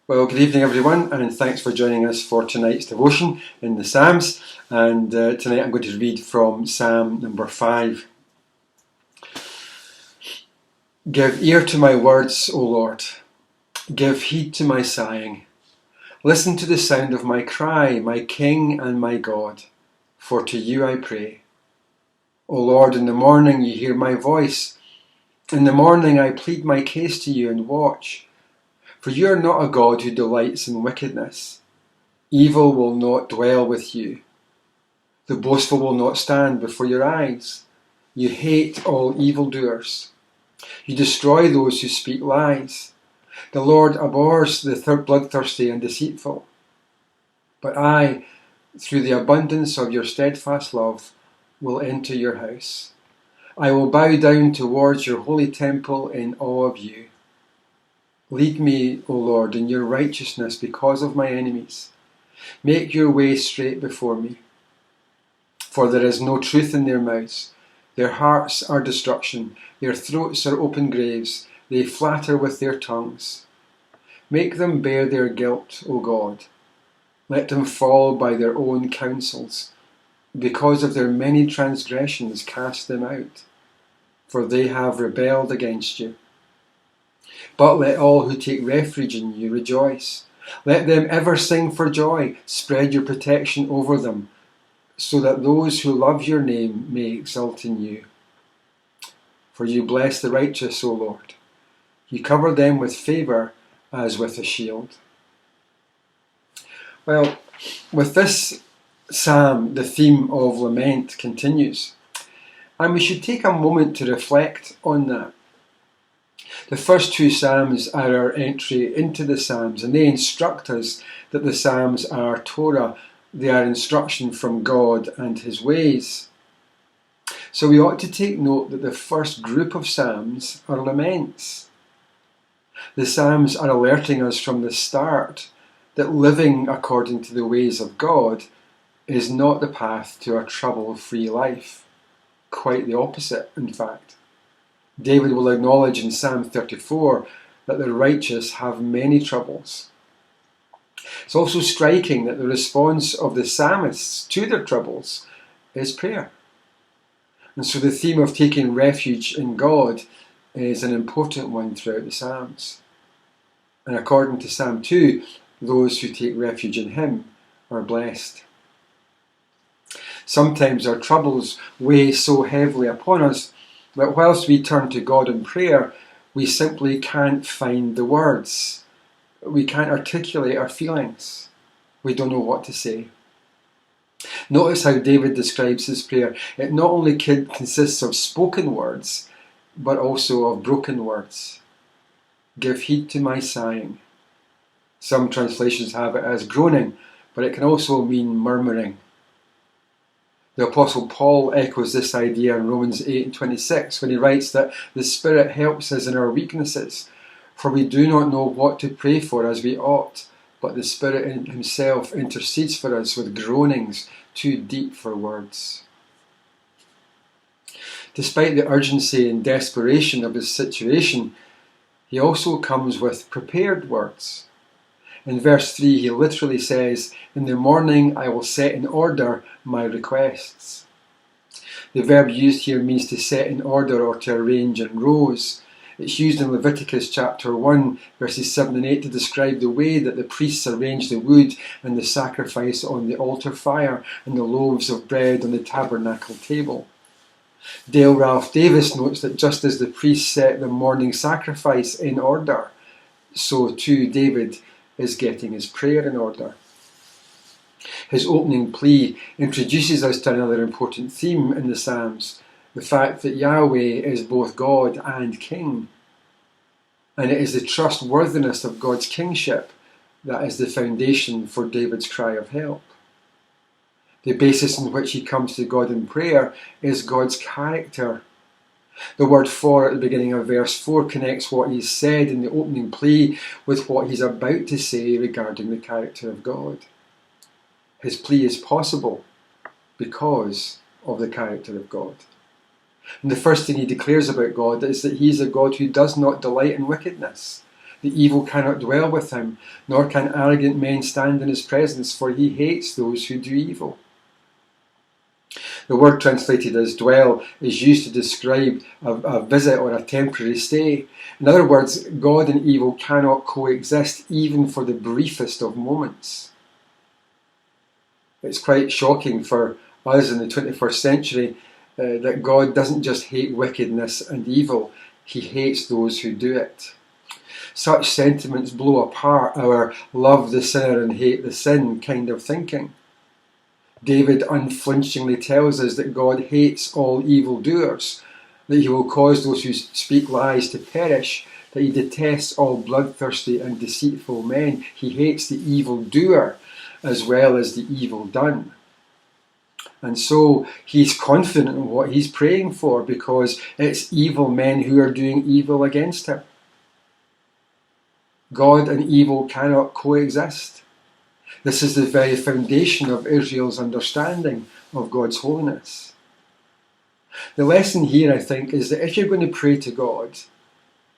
Well, good evening, everyone, and thanks for joining us for tonight's devotion in the Psalms. And tonight I'm going to read from Psalm number 5. Give ear to my words, O Lord. Give heed to my sighing. Listen to the sound of my cry, my King and my God, for to you I pray. O Lord, in the morning you hear my voice. In the morning I plead my case to you and watch. For you are not a God who delights in wickedness. Evil will not dwell with you. The boastful will not stand before your eyes. You hate all evildoers. You destroy those who speak lies. The Lord abhors the bloodthirsty and deceitful. But I, through the abundance of your steadfast love, will enter your house. I will bow down towards your holy temple in awe of you. Lead me, O Lord, in your righteousness because of my enemies. Make your way straight before me. For there is no truth in their mouths. Their hearts are destruction. Their throats are open graves. They flatter with their tongues. Make them bear their guilt, O God. Let them fall by their own counsels. Because of their many transgressions, cast them out. For they have rebelled against you. But let all who take refuge in you rejoice. Let them ever sing for joy. Spread your protection over them, so that those who love your name may exult in you. For you bless the righteous, O Lord. You cover them with favour as with a shield. Well, with this psalm, the theme of lament continues. And we should take a moment to reflect on that. The first two Psalms are our entry into the Psalms, and they instruct us that the Psalms are Torah. They are instruction from God and His ways. So we ought to take note that the first group of Psalms are laments. The Psalms are alerting us from the start that living according to the ways of God is not the path to a trouble-free life. Quite the opposite, in fact. David will acknowledge in Psalm 34 that the righteous have many troubles. It's also striking that the response of the psalmists to their troubles is prayer. And so the theme of taking refuge in God is an important one throughout the Psalms. And according to Psalm 2, those who take refuge in Him are blessed. Sometimes our troubles weigh so heavily upon us that whilst we turn to God in prayer, we simply can't find the words. We can't articulate our feelings. We don't know what to say. Notice how David describes his prayer. It not only consists of spoken words, but also of broken words. Give heed to my sighing. Some translations have it as groaning, but it can also mean murmuring. The Apostle Paul echoes this idea in Romans 8:26 when he writes that the Spirit helps us in our weaknesses, for we do not know what to pray for as we ought, but the Spirit Himself intercedes for us with groanings too deep for words. Despite the urgency and desperation of his situation, he also comes with prepared words. In verse 3 he literally says, "In the morning I will set in order my requests." The verb used here means to set in order or to arrange in rows. It's used in Leviticus chapter 1 verses 7 and 8 to describe the way that the priests arrange the wood and the sacrifice on the altar fire and the loaves of bread on the tabernacle table. Dale Ralph Davis notes that just as the priests set the morning sacrifice in order, so too David is getting his prayer in order. His opening plea introduces us to another important theme in the Psalms, the fact that Yahweh is both God and King. And it is the trustworthiness of God's kingship that is the foundation for David's cry of help. The basis on which he comes to God in prayer is God's character. The word "for" at the beginning of verse 4 connects what he's said in the opening plea with what he's about to say regarding the character of God. His plea is possible because of the character of God. And the first thing he declares about God is that he is a God who does not delight in wickedness. The evil cannot dwell with him, nor can arrogant men stand in his presence, for he hates those who do evil. The word translated as dwell is used to describe a visit or a temporary stay. In other words, God and evil cannot coexist even for the briefest of moments. It's quite shocking for us in the 21st century that God doesn't just hate wickedness and evil, he hates those who do it. Such sentiments blow apart our love the sinner and hate the sin kind of thinking. David unflinchingly tells us that God hates all evildoers, that he will cause those who speak lies to perish, that he detests all bloodthirsty and deceitful men. He hates the evildoer as well as the evil done. And so he's confident in what he's praying for because it's evil men who are doing evil against him. God and evil cannot coexist. This is the very foundation of Israel's understanding of God's holiness. The lesson here, I think, is that if you're going to pray to God,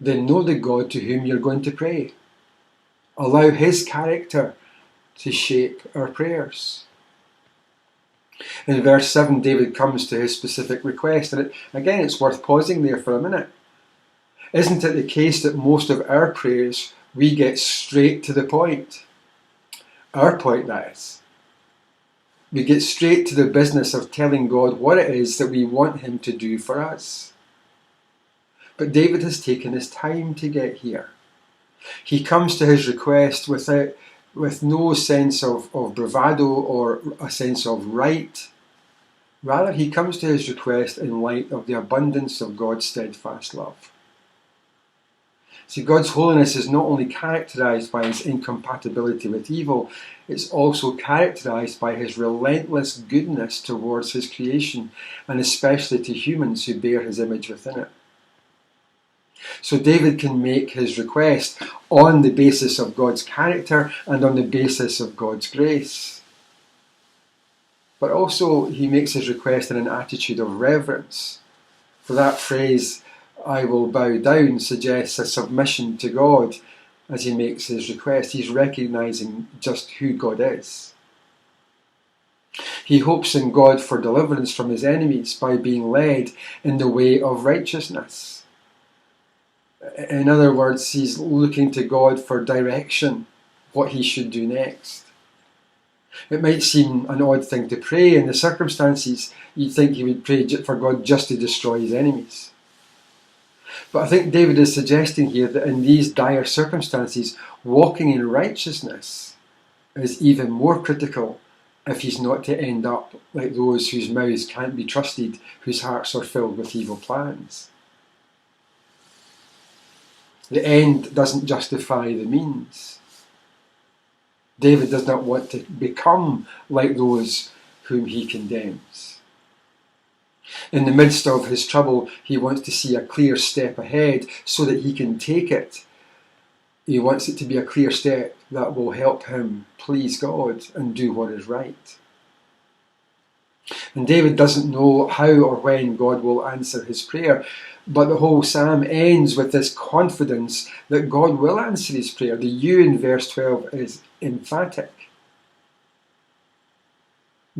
then know the God to whom you're going to pray. Allow his character to shape our prayers. In verse 7, David comes to his specific request, and again it's worth pausing there for a minute. Isn't it the case that most of our prayers we get straight to the point? Our point, that is. We get straight to the business of telling God what it is that we want him to do for us. But David has taken his time to get here. He comes to his request with no sense of bravado or a sense of right. Rather, he comes to his request in light of the abundance of God's steadfast love. See, God's holiness is not only characterized by his incompatibility with evil, it's also characterized by his relentless goodness towards his creation, and especially to humans who bear his image within it. So David can make his request on the basis of God's character and on the basis of God's grace. But also he makes his request in an attitude of reverence. For that phrase, I will bow down, suggests a submission to God as he makes his request. He's recognizing just who God is. He hopes in God for deliverance from his enemies by being led in the way of righteousness. In other words, he's looking to God for direction, what he should do next. It might seem an odd thing to pray. In the circumstances, you'd think he would pray for God just to destroy his enemies. But I think David is suggesting here that in these dire circumstances, walking in righteousness is even more critical if he's not to end up like those whose mouths can't be trusted, whose hearts are filled with evil plans. The end doesn't justify the means. David does not want to become like those whom he condemns. In the midst of his trouble, he wants to see a clear step ahead so that he can take it. He wants it to be a clear step that will help him please God and do what is right. And David doesn't know how or when God will answer his prayer, but the whole psalm ends with this confidence that God will answer his prayer. The you in verse 12 is emphatic.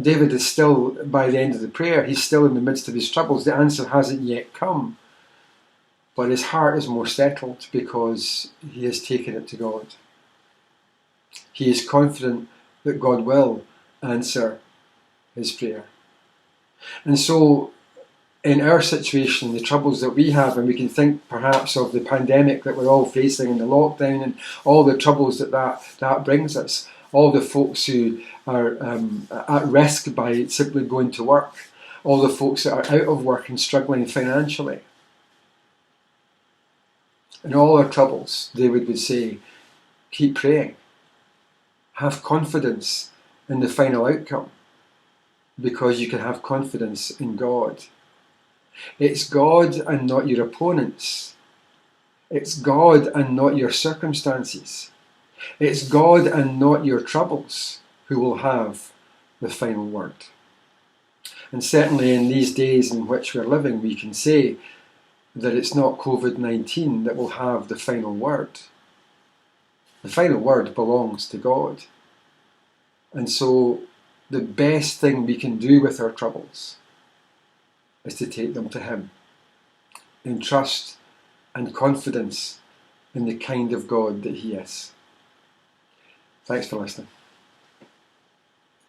David is still, by the end of the prayer, he's still in the midst of his troubles. The answer hasn't yet come. But his heart is more settled because he has taken it to God. He is confident that God will answer his prayer. And so, in our situation, the troubles that we have, and we can think perhaps of the pandemic that we're all facing and the lockdown and all the troubles that brings us, all the folks who are at risk by simply going to work, all the folks that are out of work and struggling financially. In all our troubles, David would say, keep praying. Have confidence in the final outcome, because you can have confidence in God. It's God and not your opponents. It's God and not your circumstances. It's God and not your troubles who will have the final word. And certainly in these days in which we're living, we can say that it's not COVID-19 that will have the final word. The final word belongs to God. And so the best thing we can do with our troubles is to take them to Him in trust and confidence in the kind of God that He is. Thanks for listening.